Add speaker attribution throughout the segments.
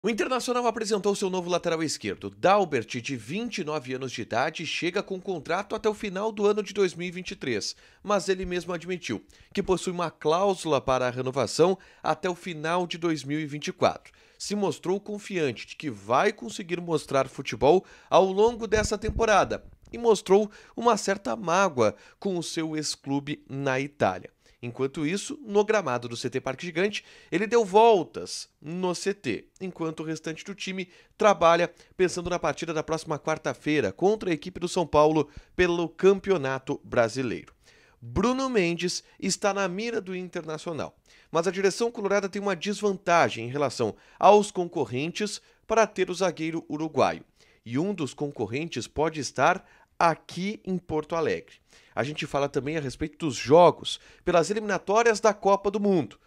Speaker 1: O Internacional apresentou seu novo lateral esquerdo. Dalbert, de 29 anos de idade, chega com contrato até o final do ano de 2023, mas ele mesmo admitiu que possui uma cláusula para a renovação até o final de 2024. Se mostrou confiante de que vai conseguir mostrar futebol ao longo dessa temporada e mostrou uma certa mágoa com o seu ex-clube na Itália. Enquanto isso, no gramado do CT Parque Gigante, ele deu voltas no CT, enquanto o restante do time trabalha pensando na partida da próxima quarta-feira contra a equipe do São Paulo pelo Campeonato Brasileiro. Bruno Mendes está na mira do Internacional, mas a direção colorada tem uma desvantagem em relação aos concorrentes para ter o zagueiro uruguaio. E um dos concorrentes pode estar aqui em Porto Alegre. A gente fala também a respeito dos jogos pelas eliminatórias da Copa do Mundo.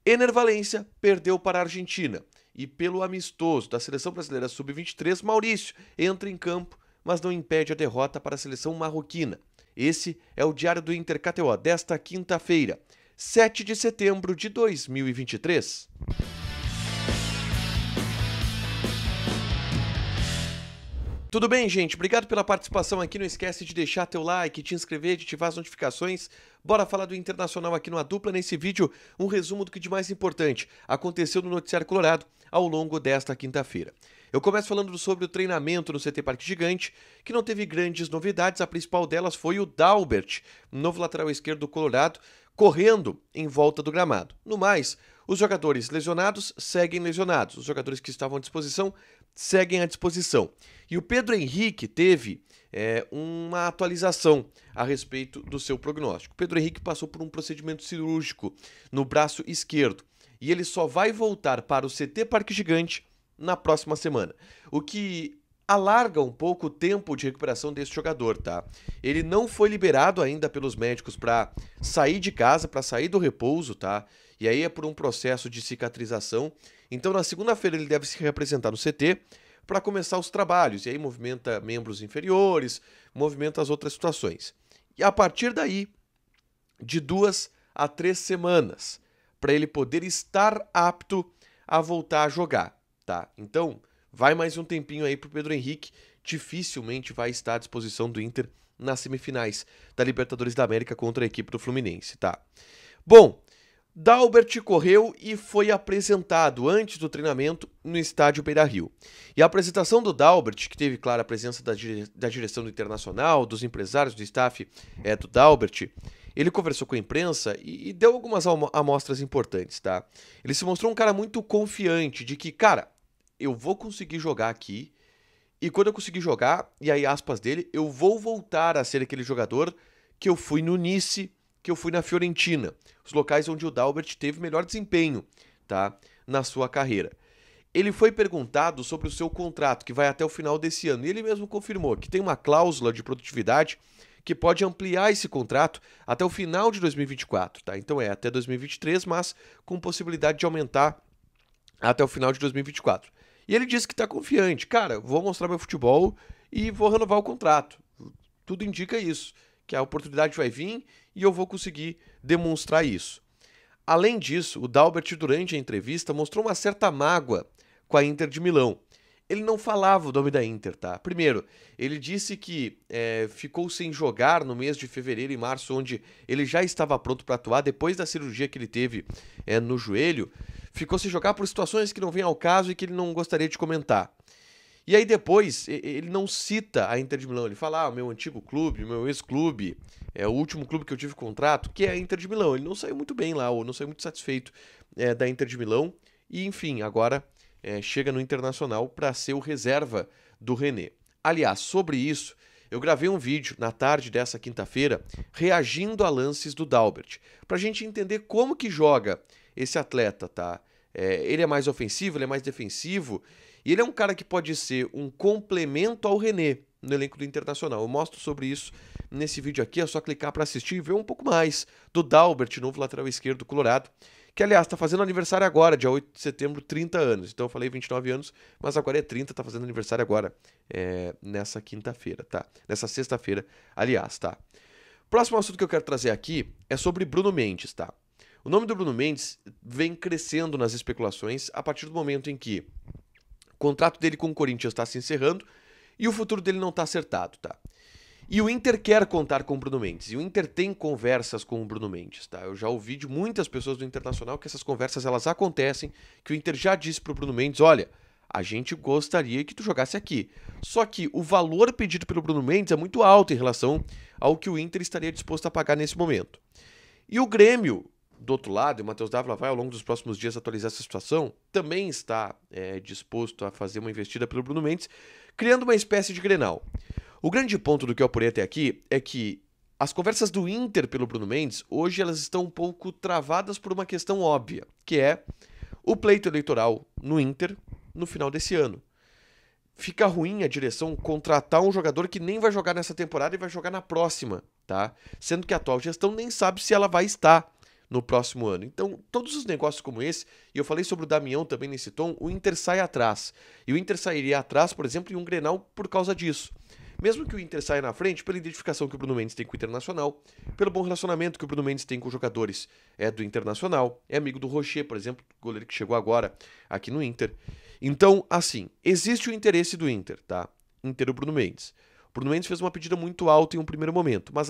Speaker 1: Ener Valencia perdeu para a Argentina e pelo amistoso da Seleção Brasileira Sub-23, Maurício entra em campo, mas não impede a derrota para a seleção marroquina. Esse é o Diário do Inter KTO desta quinta-feira, 7 de setembro de 2023. Tudo bem, gente? Obrigado pela participação aqui. Não esquece de deixar teu like, te inscrever, de ativar as notificações. Bora falar do Internacional aqui no A Dupla. Nesse vídeo, um resumo do que de mais importante aconteceu no Noticiário Colorado ao longo desta quinta-feira. Eu começo falando sobre o treinamento no CT Parque Gigante, que não teve grandes novidades. A principal delas foi o Dalbert, novo lateral esquerdo do Colorado, correndo em volta do gramado. No mais, os jogadores lesionados seguem lesionados. Os jogadores que estavam à disposição seguem à disposição. E o Pedro Henrique teve uma atualização a respeito do seu prognóstico. O Pedro Henrique passou por um procedimento cirúrgico no braço esquerdo e ele só vai voltar para o CT Parque Gigante na próxima semana, o que alarga um pouco o tempo de recuperação desse jogador, tá? Ele não foi liberado ainda pelos médicos para sair de casa, para sair do repouso, tá? E aí é por um processo de cicatrização. Então, na segunda-feira, ele deve se reapresentar no CT para começar os trabalhos. E aí movimenta membros inferiores, movimenta as outras situações. E a partir daí, de 2 a 3 semanas, para ele poder estar apto a voltar a jogar, tá? Então, vai mais um tempinho aí pro Pedro Henrique. Dificilmente vai estar à disposição do Inter nas semifinais da Libertadores da América contra a equipe do Fluminense, tá? Bom, Dalbert correu e foi apresentado antes do treinamento no estádio Beira-Rio. E a apresentação do Dalbert, que teve, claro, a presença da direção do Internacional, dos empresários, do staff do Dalbert, ele conversou com a imprensa e deu algumas amostras importantes, tá? Ele se mostrou um cara muito confiante de que, cara, eu vou conseguir jogar aqui e quando eu conseguir jogar, e aí aspas dele, eu vou voltar a ser aquele jogador que eu fui no Nice, que eu fui na Fiorentina, os locais onde o Dalbert teve melhor desempenho, tá, na sua carreira. Ele foi perguntado sobre o seu contrato, que vai até o final desse ano, e ele mesmo confirmou que tem uma cláusula de produtividade que pode ampliar esse contrato até o final de 2024, tá? Então é até 2023, mas com possibilidade de aumentar até o final de 2024. E ele disse que está confiante. Cara, vou mostrar meu futebol e vou renovar o contrato. Tudo indica isso, que a oportunidade vai vir e eu vou conseguir demonstrar isso. Além disso, o Dalbert, durante a entrevista, mostrou uma certa mágoa com a Inter de Milão. Ele não falava o nome da Inter, tá? Primeiro, ele disse que ficou sem jogar no mês de fevereiro e março, onde ele já estava pronto para atuar, depois da cirurgia que ele teve no joelho, ficou sem jogar por situações que não vêm ao caso e que ele não gostaria de comentar. E aí depois, ele não cita a Inter de Milão, ele fala, o meu antigo clube, meu ex-clube, é o último clube que eu tive contrato, que é a Inter de Milão. Ele não saiu muito bem lá, ou não saiu muito satisfeito da Inter de Milão, e enfim, agora chega no Internacional para ser o reserva do René. Aliás, sobre isso, eu gravei um vídeo na tarde dessa quinta-feira reagindo a lances do Dalbert, para a gente entender como que joga esse atleta, tá? Ele é mais ofensivo, ele é mais defensivo, e ele é um cara que pode ser um complemento ao René no elenco do Internacional. Eu mostro sobre isso nesse vídeo aqui, é só clicar para assistir e ver um pouco mais do Dalbert, novo lateral esquerdo do Colorado, que aliás está fazendo aniversário agora, dia 8 de setembro, 30 anos. Então eu falei 29 anos, mas agora é 30, tá fazendo aniversário agora, nessa quinta-feira, tá? Nessa sexta-feira, aliás, tá? Próximo assunto que eu quero trazer aqui é sobre Bruno Mendes, tá? O nome do Bruno Mendes vem crescendo nas especulações a partir do momento em que contrato dele com o Corinthians está se encerrando e o futuro dele não está acertado, tá? E o Inter quer contar com o Bruno Mendes. E o Inter tem conversas com o Bruno Mendes, tá? Eu já ouvi de muitas pessoas do Internacional que essas conversas elas acontecem, que o Inter já disse pro Bruno Mendes, olha, a gente gostaria que tu jogasse aqui. Só que o valor pedido pelo Bruno Mendes é muito alto em relação ao que o Inter estaria disposto a pagar nesse momento. E o Grêmio, do outro lado, e o Matheus Dávila vai ao longo dos próximos dias atualizar essa situação, também está disposto a fazer uma investida pelo Bruno Mendes, criando uma espécie de Grenal. O grande ponto do que eu apurei até aqui é que as conversas do Inter pelo Bruno Mendes, hoje elas estão um pouco travadas por uma questão óbvia, que é o pleito eleitoral no Inter no final desse ano. Fica ruim a direção contratar um jogador que nem vai jogar nessa temporada e vai jogar na próxima, tá? Sendo que a atual gestão nem sabe se ela vai estar no próximo ano. Então, todos os negócios como esse, e eu falei sobre o Damião também nesse tom, o Inter sai atrás. E o Inter sairia atrás, por exemplo, em um Grenal por causa disso. Mesmo que o Inter saia na frente, pela identificação que o Bruno Mendes tem com o Internacional, pelo bom relacionamento que o Bruno Mendes tem com os jogadores do Internacional, é amigo do Rocher, por exemplo, goleiro que chegou agora aqui no Inter. Então, assim, existe o interesse do Inter, tá? Inter o Bruno Mendes. O Bruno Mendes fez uma pedida muito alta em um primeiro momento, mas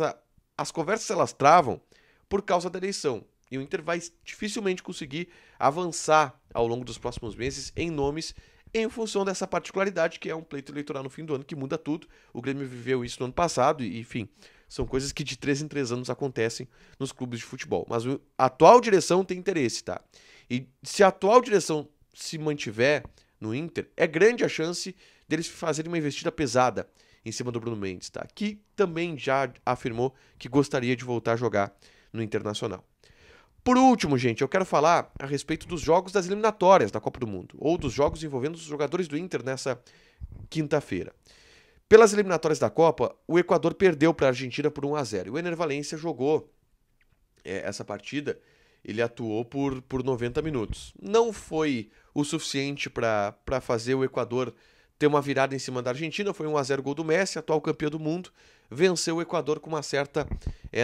Speaker 1: as conversas elas travam por causa da eleição. E o Inter vai dificilmente conseguir avançar ao longo dos próximos meses em nomes em função dessa particularidade que é um pleito eleitoral no fim do ano que muda tudo. O Grêmio viveu isso no ano passado e, enfim, são coisas que de 3 em 3 anos acontecem nos clubes de futebol. Mas a atual direção tem interesse, tá? E se a atual direção se mantiver no Inter, é grande a chance deles fazerem uma investida pesada em cima do Bruno Mendes, tá? Que também já afirmou que gostaria de voltar a jogar no Internacional. Por último, gente, eu quero falar a respeito dos jogos das eliminatórias da Copa do Mundo, ou dos jogos envolvendo os jogadores do Inter nessa quinta-feira. Pelas eliminatórias da Copa, o Equador perdeu para a Argentina por 1-0. O Ener Valencia jogou essa partida, ele atuou por 90 minutos. Não foi o suficiente para fazer o Equador ter uma virada em cima da Argentina, foi 1-0 gol do Messi, atual campeão do mundo, venceu o Equador com uma certa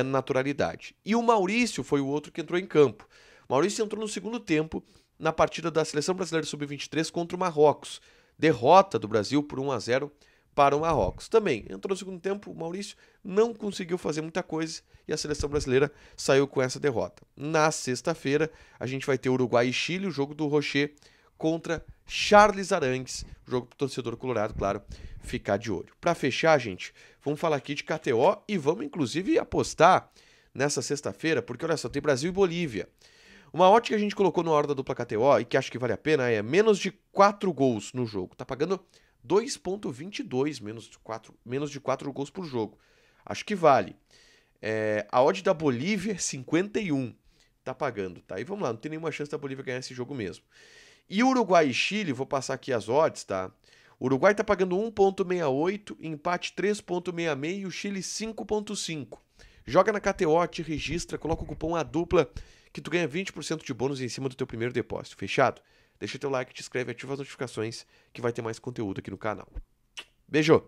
Speaker 1: naturalidade. E o Maurício foi o outro que entrou em campo. O Maurício entrou no segundo tempo na partida da Seleção Brasileira Sub-23 contra o Marrocos. Derrota do Brasil por 1-0 para o Marrocos. Também entrou no segundo tempo, o Maurício não conseguiu fazer muita coisa e a Seleção Brasileira saiu com essa derrota. Na sexta-feira, a gente vai ter Uruguai e Chile, o jogo do Rocher contra Charles Arangues, jogo para o torcedor colorado, claro, ficar de olho. Para fechar, gente, vamos falar aqui de KTO e vamos inclusive apostar nessa sexta-feira, porque olha só, tem Brasil e Bolívia. Uma odd que a gente colocou na hora da dupla KTO e que acho que vale a pena é menos de 4 gols no jogo. Tá pagando 2,22, menos de 4 gols por jogo. Acho que vale. A odd da Bolívia é 51, tá pagando, tá? E vamos lá, não tem nenhuma chance da Bolívia ganhar esse jogo mesmo. E Uruguai e Chile, vou passar aqui as odds, tá? O Uruguai tá pagando 1,68, empate 3,66 e o Chile 5,5. Joga na KTO, te registra, coloca o cupom ADUPLA que tu ganha 20% de bônus em cima do teu primeiro depósito. Fechado? Deixa teu like, te inscreve, ativa as notificações que vai ter mais conteúdo aqui no canal. Beijo!